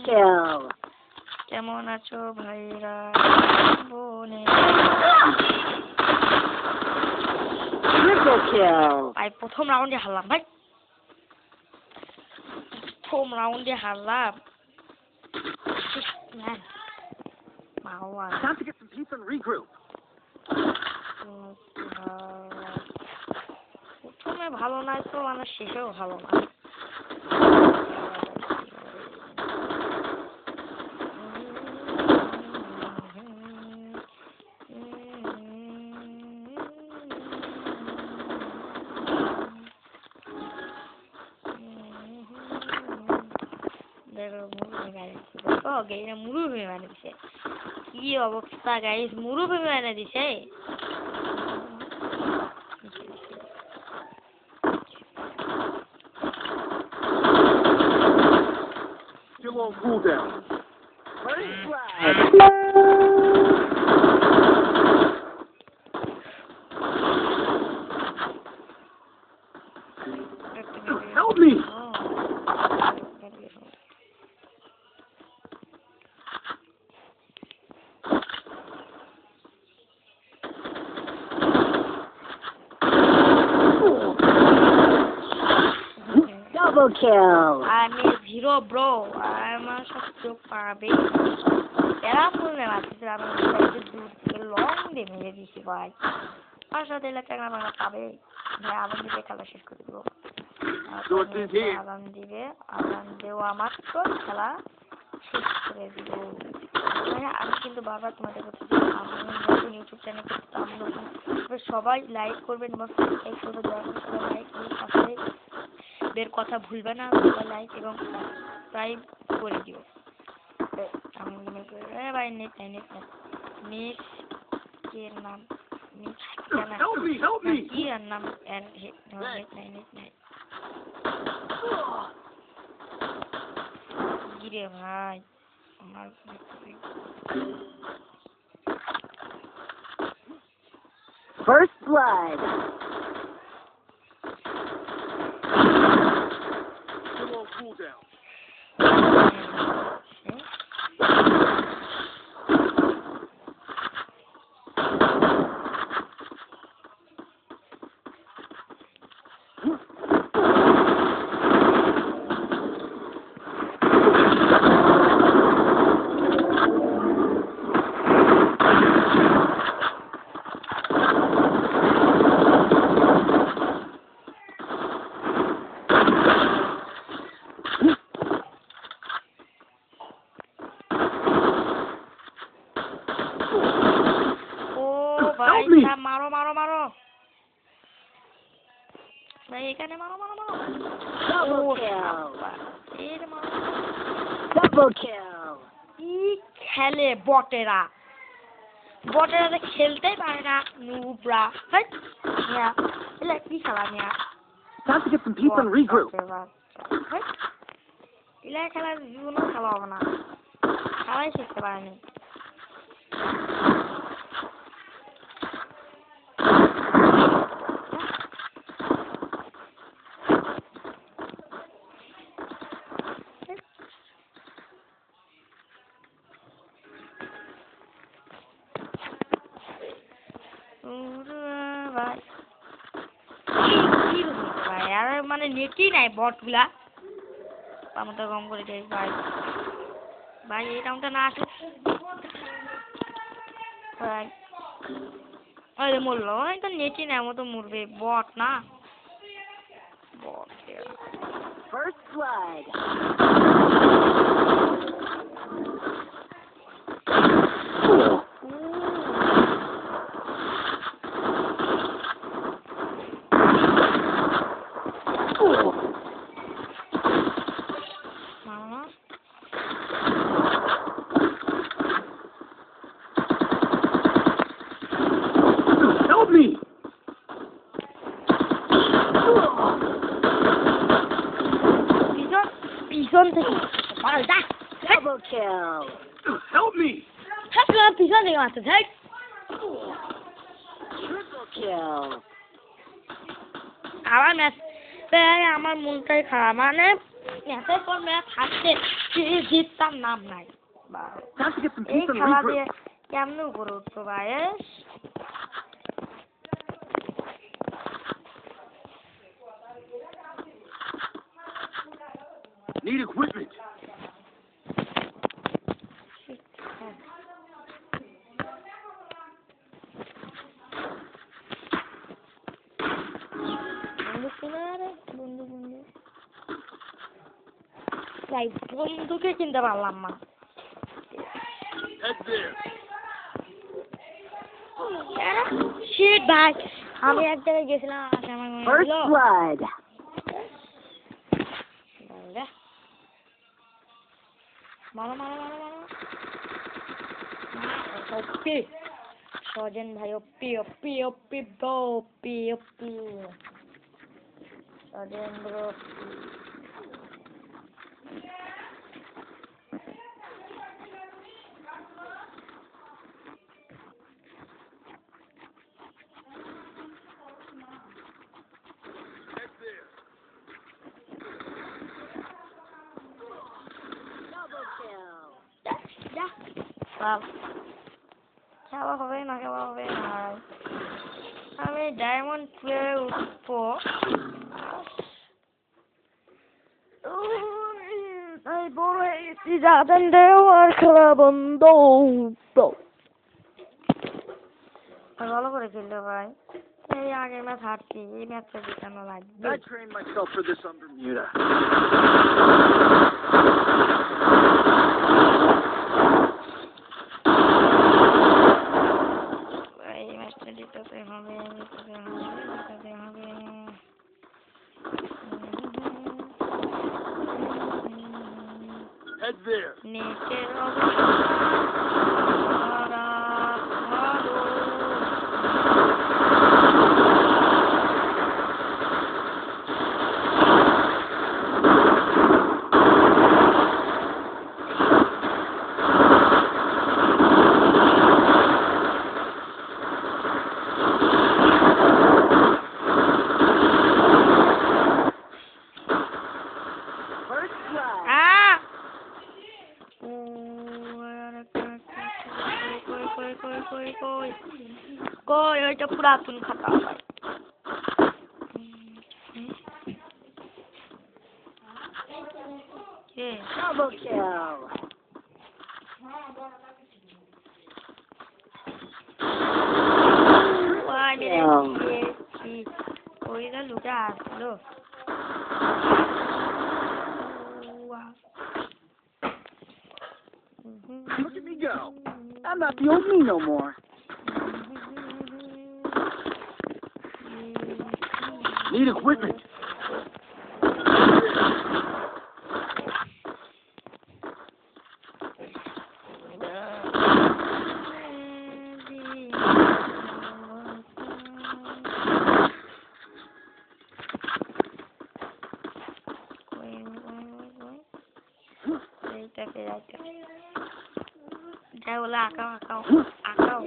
kill. কেমন আছো ভাইরা বোনে? Triple kill. ভাই প্রথম রাউন্ডে হারলাম ভাই। প্রথম রাউন্ডে হারলাম। Time to get some peace and regroup. প্রথমে ভালো নয় তো মানে শেষেও ভালো না। মুরুভূমি মানে দিছে কি অবস্থা গাইস, মুরুভূমি মানে দিছে। Still on cooldown. Help me! Double kill. I'm a hero, bro. I'm a shot পাবে। এরা ফুলনে মারতেছে, আমি দূর থেকে লং দিয়ে মেরে দিছি ভাই। পাঁচটা দিলে টাকা ভাঙা পাবে ভাই। আদান দিবে, খেলা শেষ করে দেবো। আদান দিবে, আদান দেওয়া মাত্র খেলা শেষ করে দিব। আমি কিন্তু বারবার তোমাদের কাছে আমি নতুন ইউটিউব চ্যানেল করতাম, নতুন সবাই লাইক করবেন এবং সাবস্ক্রাইব করবেন। দয়া করে সবাই লাইক এবং সাবস্ক্রাইব এর কথা ভুলবে না। সবাই লাইক এবং সাবস্ক্রাইব করে দিও। আমি মনে করি ভাই নেট নাই, নেট নাই, নেট এর নাম নেট কি আর নাম নেট নাই, নেট নাই গিরে ভাই আমার। First blood. Still on cooldown. মারো মারো মারো ভাই, এখানে মারো মারো মারো। Double kill. কি খেলে বটেরা, বটেরা খেলতেই পারে না নুবরা। এলা কি খেলা নিয়া? Time to get some peace and regroup. এলা খেলা জীবনও খেলা হবে না, খেলাই শিখতে পারেনি। মানে নেটই নাই বট গুলা আমাদের কম করে যাই ভাই। ভাই এই রাউন্ডটা না আসে ভাই, আরে মরলো তো নেটই নাই, মতো মরবে বট না বট। First blood. Help me! পিছন থেকে পাল্টা। Double kill. Help me! পিছন থেকে মারতে থাক। Triple kill. আবার ম্যাচ আমার মনটাই খারাপ, মানে এতের পর ম্যাচ হারতে জিততাম নাম নাই Time to get some এই peace and খেলা regroup. দিয়ে কেমন উপরে উঠছো ভাইয়েস Need equipment. বন্ধুকে কিনতে পারলাম না Head there. শিট ভাই আমি এক জায়গায় গেছিলাম আমার মনে First হলো blood. মারো মারো মারো মারো ওপি সজেন ভাই ওপি ওপি ওপি ব্রো ওপি ওপি সজেন ব্রো Double kill. খেলা হবে না খেলা হবে না আমি ডায়মন্ড 12 উঠবো এই বড় এসি যাবেন দেওয়ার খেলা বন্ধ ভালো করে খেলতে ভাই এই আগের ম্যাচ হারছি এই ম্যাচটা জিতানো লাগবে I trained myself for this on Bermuda. এই ম্যাচটা জিতাতে হবে Head there. নিচের First blood. কই ওইটা পুরাতন খাতা ভাই Double kill. ওইটা লুটে আসলো Look at me go. I'm not the old me no more. Need equipment. যাই বলে আঁকাও আঁকাও আঁকাও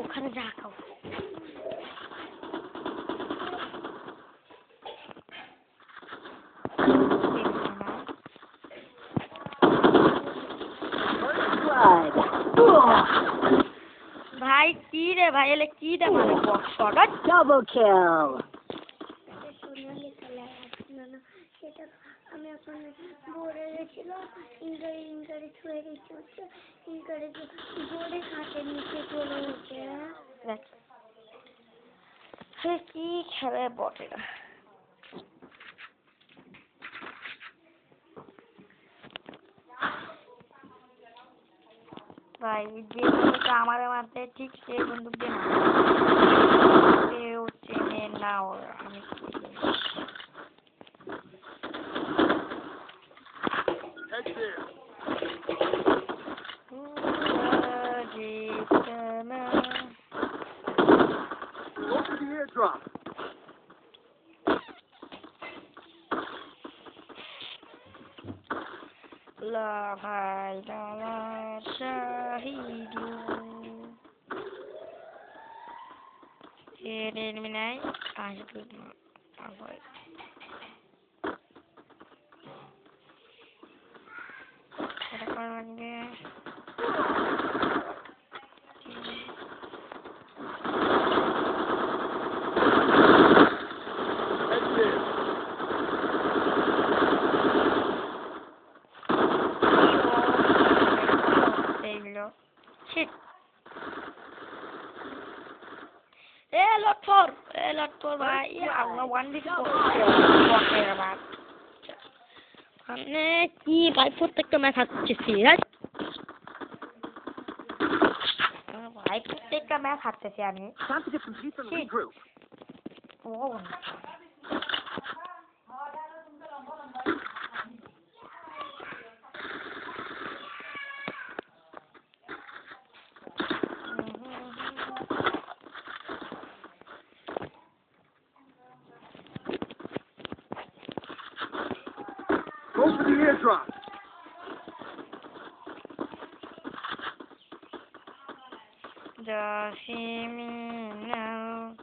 ওখানে যা আঁকাও ভাই কি রে ভাই এলে কি রে মানে বক্সটা Double kill. আমি এখন বোর্ডে গেছিলাম ইনকারে ছুঁয়ে গেছি ইনকারে বোর্ডে খাটের নিচে চলে গেছে সে কি খেলে বটে ভাই যে বন্ধুটা আমারে মারতে ঠিক সেই বন্দুক দিয়ে কেউ চেনে না ওরা আমি Head there. Go for the airdrop. লা ভাই লা শাহিদু এর নাই আসবে না বিরাট তোর ভাই আল্লাহ 1v4 বটের বাচ্চা মানে কি ভাই প্রত্যেকটা ম্যাচ হারতেছি ভাই প্রত্যেকটা ম্যাচ হারতেছি আমি Time to get some peace and regroup. Oh Go for the airdrop. Just hear me now.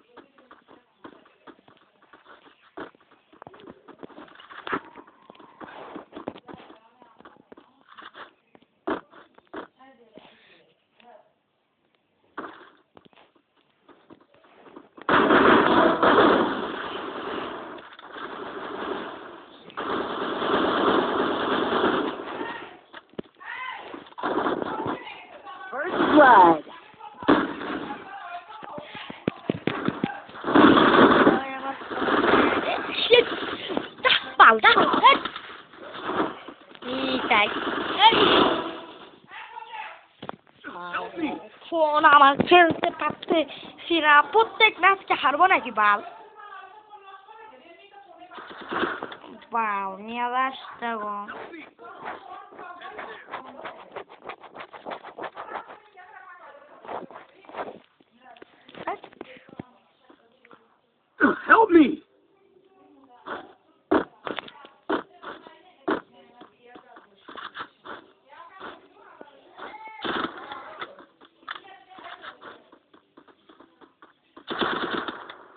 First blood. Shit! Balda! Itai! Phone আমার খেলতে পারতে সিরা প্রত্যেক ম্যাচকে হারবো নাকি বাল বাও নিয়ে আসতে গো Help me.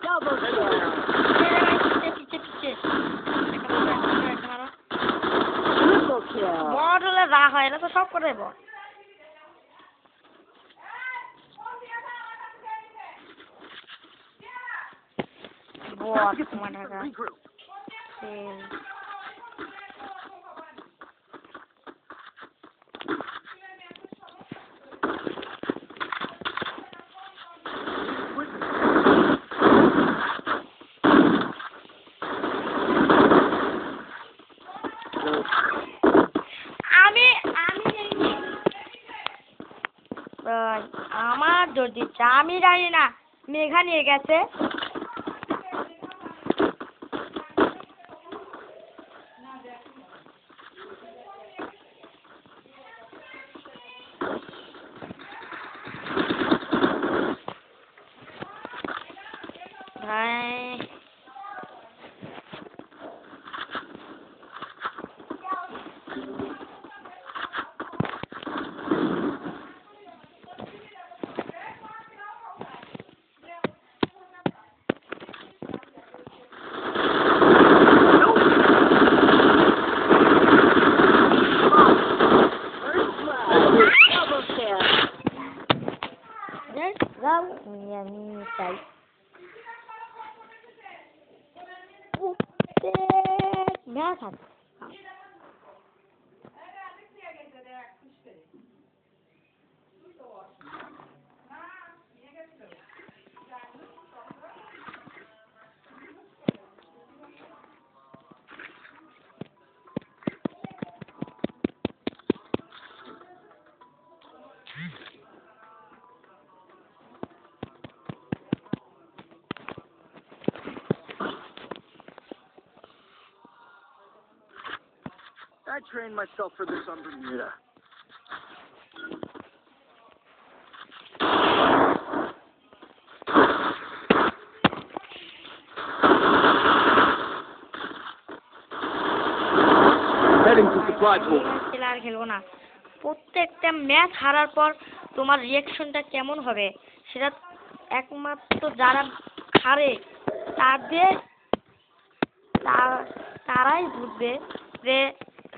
Double kill. Triple kill. বড় হলে রাগ হয় এটা তো সব করে দেবো Time to get some peace and regroup. আমার যদি আমি জানি না মেঘা নিয়ে গেছে ভাই যাও আমি চাই ম্যাচ আছে I trained myself for this on Bermuda. Heading to supply pool. আর খেলবো না প্রত্যেকটা ম্যাচ হারার পর তোমার রিয়াকশনটা কেমন হবে সেটা একমাত্র যারা হারে তারাই বুঝবে যে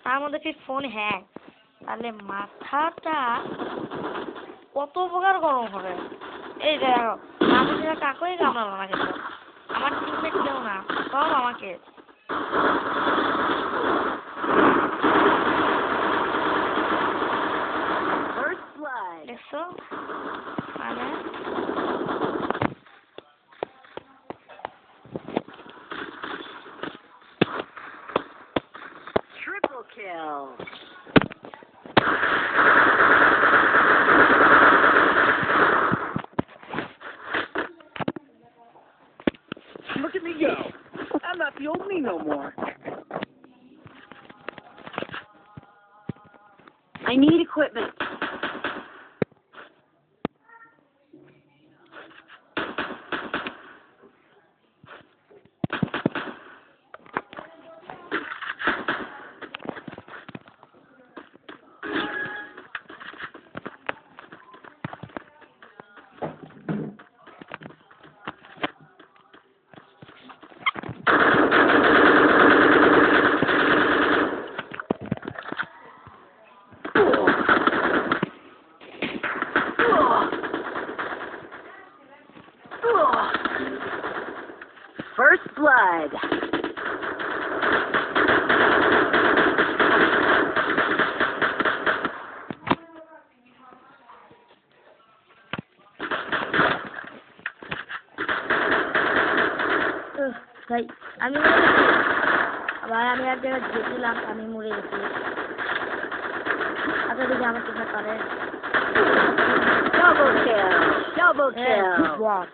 তার মধ্যে কি ফোন হ্যাং তাহলে মাথাটা কত প্রকার গরম হবে এই দেখো মানুষেরা কাকুই কামড়ালো না কিন্তু আমার টিমমেট কেউ না সব আমাকে দেখছো মানে kill. Look at me go. I'm not the old me no more. I need equipment. First blood. ভাই আমি ভাই আমি এক জায়গায় গেছিলাম, আমি মরে গেছি। আচ্ছা দেখি আমার কিছু পারে। Double kill. Double kill. What?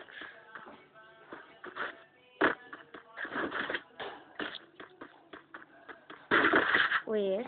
Wait.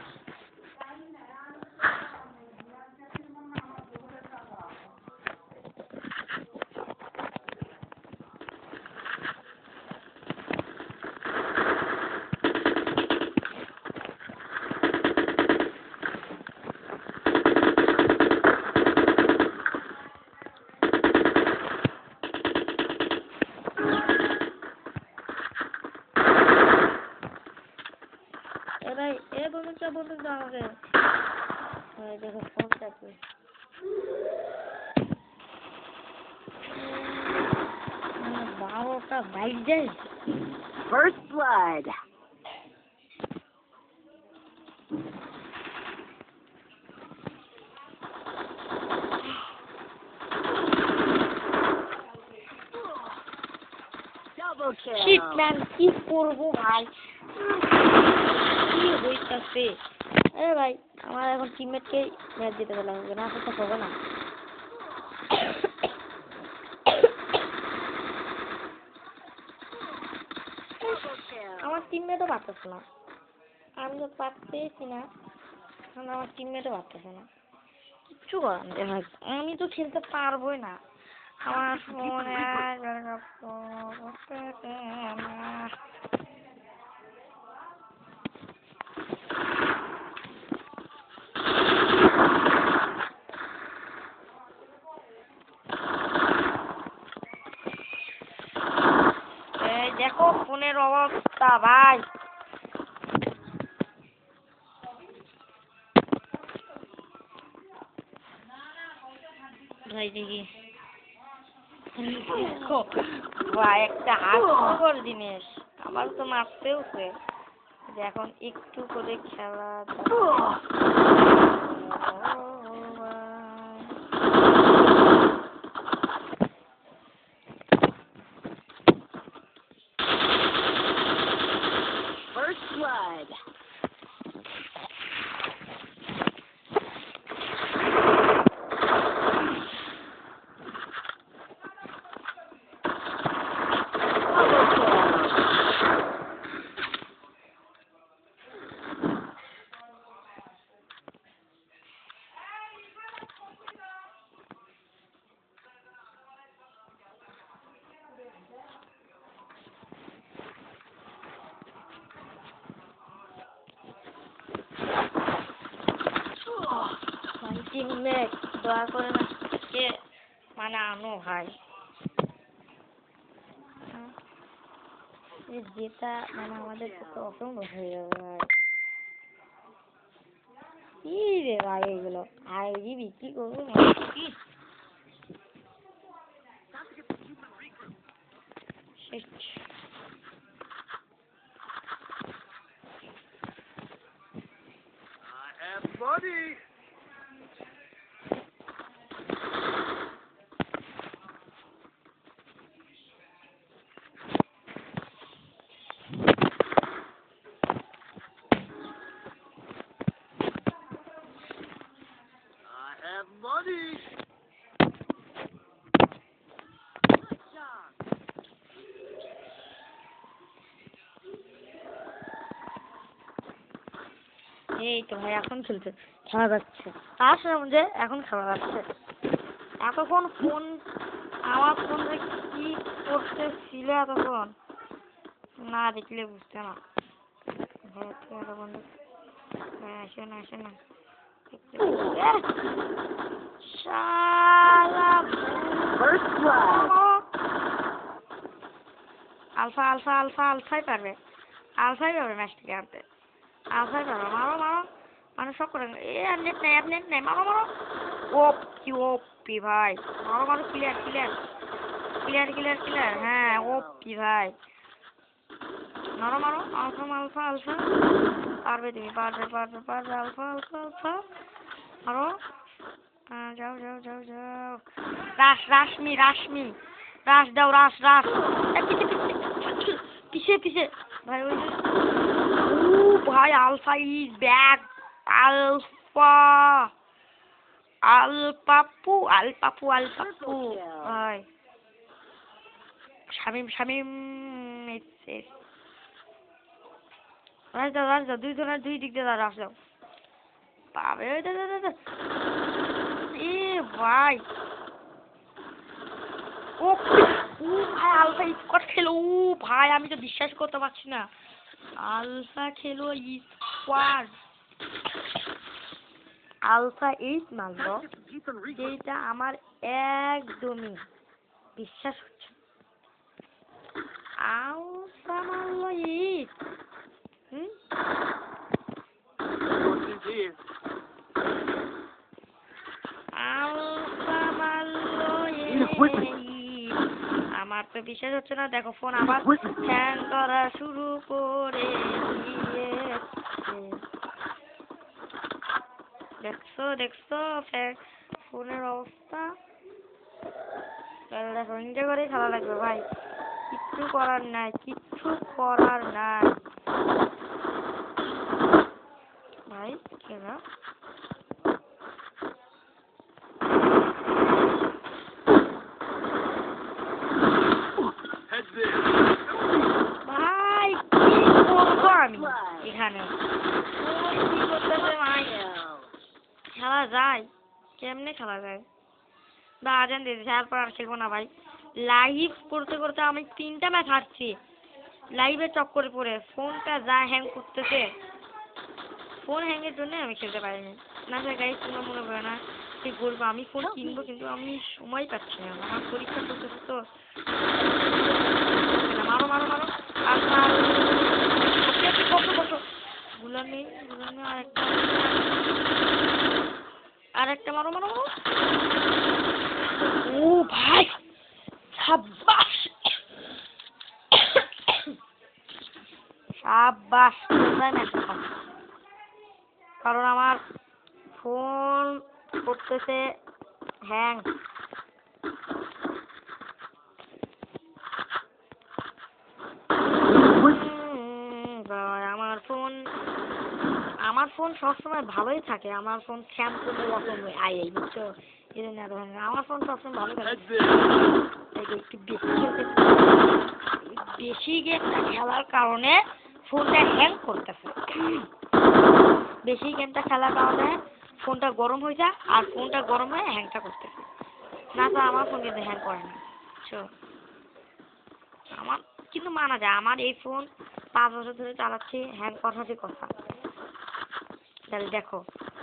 বলতে তো আমাকে দেখো ফোনটা কি বারোটা বাইক যায়। First blood. Double kill. Shit man, কি করবো ভাই, কি হইতাছে? আরে ভাই আমার এখন টিমমেটকে ম্যাচ দিতে লাগবে, না করতে হবে না। আমার টিমমেটও পারতেছে না, আমি তো পারতেছি না, আমার টিমমেটও পারতেছে না, কিচ্ছু করার নেই ভাই, আমি তো খেলতে পারবোই না। আমার ফোনে দেখো ফোনের অবস্থা ভাই। ভাই দেখি ভাই একটা হাস্যকর জিনিস, আমার তো মারতেও এখন একটু করে খেলা First blood. টিমমেট দয়া করে না কে মানে আনো ভাই, যেটা মানে আমাদের পক্ষে অসম্ভব হয়ে যাবে ভাই। কি রে ভাই এগুলো আইডি বিক্রি করবো Buddy. এই তো ভাই এখন খেলা যাচ্ছে। তার মধ্যে এখন খেলা যাচ্ছে। এতক্ষণ ফোন আমার ফোনে কি করতেছিল এতক্ষণ না দেখলে বুঝতে না। আসে না আসে না আলফাই পারবে ম্যাচটাকে আনতে। আলফাই পারবে। মারো মারো মানে সব করে নেট নেই মারো মারো। ওপি ভাই মারো মারো ক্লিয়ার। হ্যাঁ ওপি ভাই মারো আলফা পারবে তুমি পারবে আলফা মারো। যাও রাশমি রাশ দাও রাশ পিছে ভাই ওই ভাই আলফা ইজ ব্যাক। আলপাপু ভাই শামিম রাশ দাও দুই দিক দিয়ে রাশ দাও পাবে এ ভাই ও ভাই আলফা স্কোয়াড খেলো। ভাই আমি তো বিশ্বাস করতে পারছি না আলফা খেলো স্কোয়াড। আলফা 8 মারলো যেটা আমার একদমই বিশ্বাস হচ্ছে। আলফা মারলো 8 আলফা মারলো 8 আমার তো বিশ্বাস হচ্ছে না। দেখো ফোন আবার হ্যাং করা শুরু করে দেখছো ফোনের অবস্থা। দেখো এনজয় করে খেলা লাগবে ভাই। কিচ্ছু করার নাই ভাই কেন ভাই কি করবো আমি এখানে কি করতেছে ভাই। খেলা যায় কেমনে খেলা যায় বা আজান দিয়েছে তারপর আর খেলবো না ভাই। লাইভ করতে আমি 3টা ম্যাচ হারছি লাইভে চক্করে পড়ে। ফোনটা যা হ্যাং করতেছে ফোন হ্যাংয়ের জন্য আমি খেলতে পারিনি। না স্যার গাইস তোমরা মনে করো না ঠিক বলবো আমি ফোন কিনবো কিন্তু আমি সময় পাচ্ছি না। আমার পরীক্ষা চলতেছে তো। মারো বসো গুলামি আরেকটা মারো ও ভাই সাব্বাস কারণ আমার ফোন করতেছে হ্যাং। আমার ফোন সবসময় ভালোই থাকে। আমার ফোন স্ক্যাম করলে অসম বুঝছো আমার ফোন সবসময় ভালো থাকে। একটু বেশি গেমটা খেলার কারণে ফোনটা হ্যাং করতেছে। বেশি গেমটা খেলার কারণে ফোনটা গরম হয়ে যায় আর ফোনটা গরম হয়ে হ্যাংটা করতেছে। না তো আমার ফোন কিন্তু হ্যাং করে না বুঝছো। আমার কিন্তু মানা যায় আমার এই ফোন 5 বছর ধরে চালাচ্ছি হ্যাং কথাটি কথা। তাহলে দেখো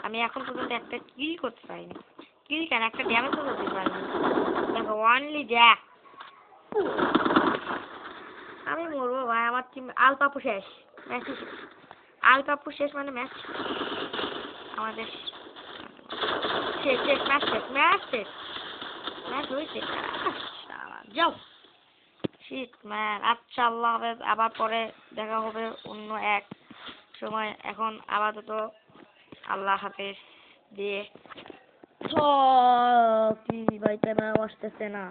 আমি এখন পর্যন্ত একটা কিল করতে পারিনি। কিল কেন একটা ড্যামেজ করতে পারিনি। দেখো অনলি জ্যাক আমি মরবো ভাই। আমার টিম আলপাপু শেষ ম্যাচ আলপাপু শেষ মানে ম্যাচ আমাদের শেষ ম্যাচ হয়েছে। যাও শিট ম্যান। আচ্ছা আল্লাহ হাফেজ। আবার পরে দেখা হবে অন্য এক সময়। এখন আপাতত আল্লাহ হাফেজ দিয়ে কি ভাই ক্যামেরা আসতেছে না।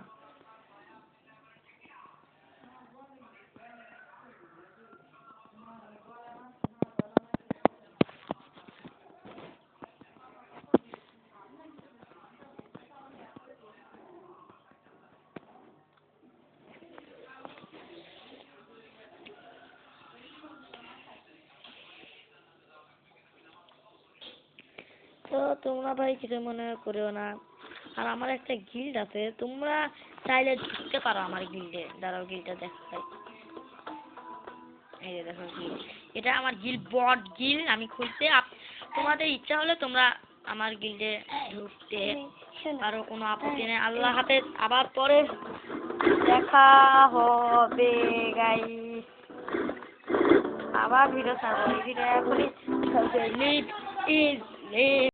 তো তোমরা ভাই কিছু মনে করিও না। আর আমার একটা গিল্ড আছে, তোমরা চাইলে ঢুকতে পারো আমার গিল্ডে। দাঁড়াও গিল্ডটা দেখাই। এই যে দেখো গিল্ড, এটা আমার গিল্ড, বট গিল্ড। আমি খুলতে তোমাদের ইচ্ছা হলে তোমরা আমার গিল্ডে ঢুকতে পারো, কোনো আপত্তি নেই। আল্লাহ হাফেজ, আবার পরে দেখা হবে গাইস। আবার ভিডিও ছাড়বো। এই ভিডিও এখনই লিভ ইজ লিভ।